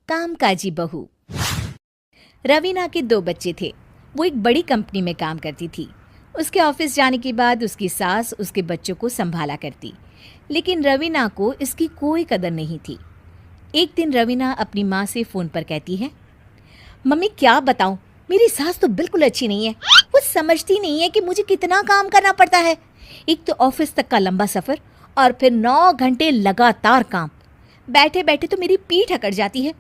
कामकाजी बहू। रवीना के 2 बच्चे थे। वो एक बड़ी कंपनी में काम करती थी। उसके ऑफिस जाने के बाद उसकी सास उसके बच्चों को संभाला करती, लेकिन रवीना को इसकी कोई कदर नहीं थी। एक दिन रवीना अपनी माँ से फ़ोन पर कहती है, मम्मी क्या बताऊं, मेरी सास तो बिल्कुल अच्छी नहीं है। वो समझती नहीं है कि मुझे कितना काम करना पड़ता है। एक तो ऑफिस तक का लंबा सफ़र और फिर 9 घंटे लगातार काम। बैठे बैठे तो मेरी पीठ अकड़ जाती है।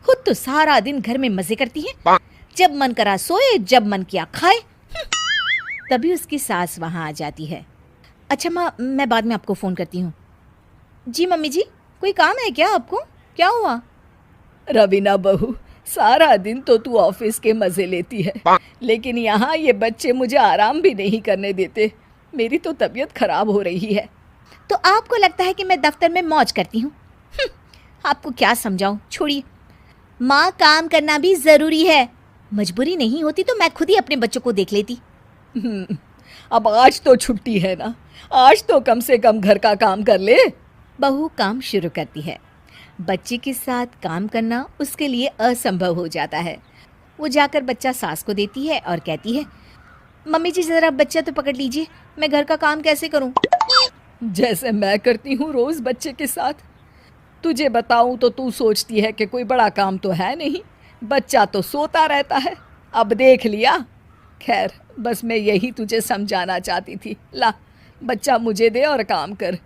खुद तो सारा दिन घर में मज़े करती है, जब मन करा सोए, जब मन किया खाए। तभी उसकी सास वहाँ आ जाती है। अच्छा माँ, मैं बाद में आपको फ़ोन करती हूँ। जी मम्मी जी, कोई काम है क्या आपको? क्या हुआ? रवीना बहू, सारा दिन तो तू ऑफिस के मजे लेती है, लेकिन यहाँ ये बच्चे मुझे आराम भी नहीं करने देते। मेरी तो तबीयत खराब हो रही है। तो आपको लगता है कि मैं दफ्तर में मौज करती हूँ? आपको क्या समझाऊँ, छोड़िए। माँ, काम करना भी ज़रूरी है। मजबूरी नहीं होती तो मैं खुद ही अपने बच्चों को देख लेती। अब आज तो छुट्टी है ना, आज तो कम से कम घर का काम कर ले। बहू काम शुरू करती है। बच्चे के साथ काम करना उसके लिए असंभव हो जाता है। वो जाकर बच्चा सास को देती है और कहती है, मम्मी जी ज़रा बच्चा तो पकड़ लीजिए, मैं घर का काम कैसे करूं? जैसे मैं करती हूँ रोज़ बच्चे के साथ। तुझे बताऊँ तो तू सोचती है कि कोई बड़ा काम तो है नहीं, बच्चा तो सोता रहता है। अब देख लिया। खैर, बस मैं यही तुझे समझाना चाहती थी। ला, बच्चा मुझे दे और काम कर।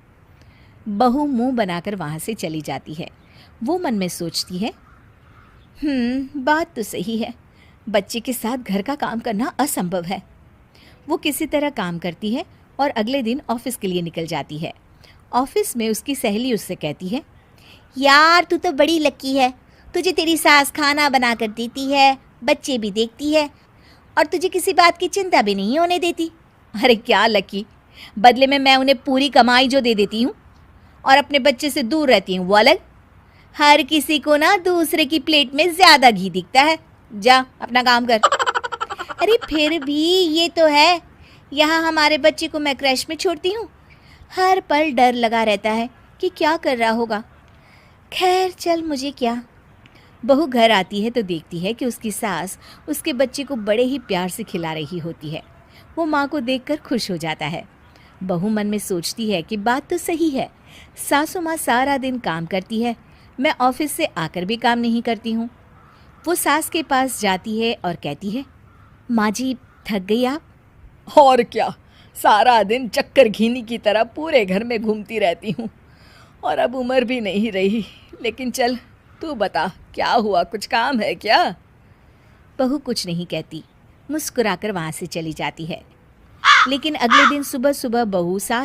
बहू मुंह बनाकर वहाँ से चली जाती है। वो मन में सोचती है, बात तो सही है, बच्चे के साथ घर का काम करना असंभव है। वो किसी तरह काम करती है और अगले दिन ऑफिस के लिए निकल जाती है। ऑफिस में उसकी सहेली उससे कहती है, यार तू तो बड़ी लकी है, तुझे तेरी सास खाना बना कर देती है, बच्चे भी देखती है और तुझे किसी बात की चिंता भी नहीं होने देती। अरे क्या लकी, बदले में मैं उन्हें पूरी कमाई जो दे देती हूँ और अपने बच्चे से दूर रहती हूँ वो अलग। हर किसी को ना दूसरे की प्लेट में ज़्यादा घी दिखता है। जा अपना काम कर। अरे फिर भी ये तो है, यहाँ हमारे बच्चे को मैं क्रैश में छोड़ती हूँ, हर पल डर लगा रहता है कि क्या कर रहा होगा। खैर चल, मुझे क्या। बहू घर आती है तो देखती है कि उसकी सास उसके बच्चे को बड़े ही प्यार से खिला रही होती है। वो माँ को देखकर खुश हो जाता है। बहू मन में सोचती है कि बात तो सही है, सासू माँ सारा दिन काम करती है, मैं ऑफिस से आकर भी काम नहीं करती हूँ। वो सास के पास जाती है और कहती है, माँ जी थक गई आप? और क्या, सारा दिन चक्कर घीनी की तरह पूरे घर में घूमती रहती हूँ और अब उम्र भी नहीं रही। लेकिन चल, तू बता क्या हुआ, कुछ काम है क्या? बहू कुछ नहीं कहती, मुस्कुराकर वहाँ से चली जाती है। लेकिन अगले दिन सुबह सुबह बहू सास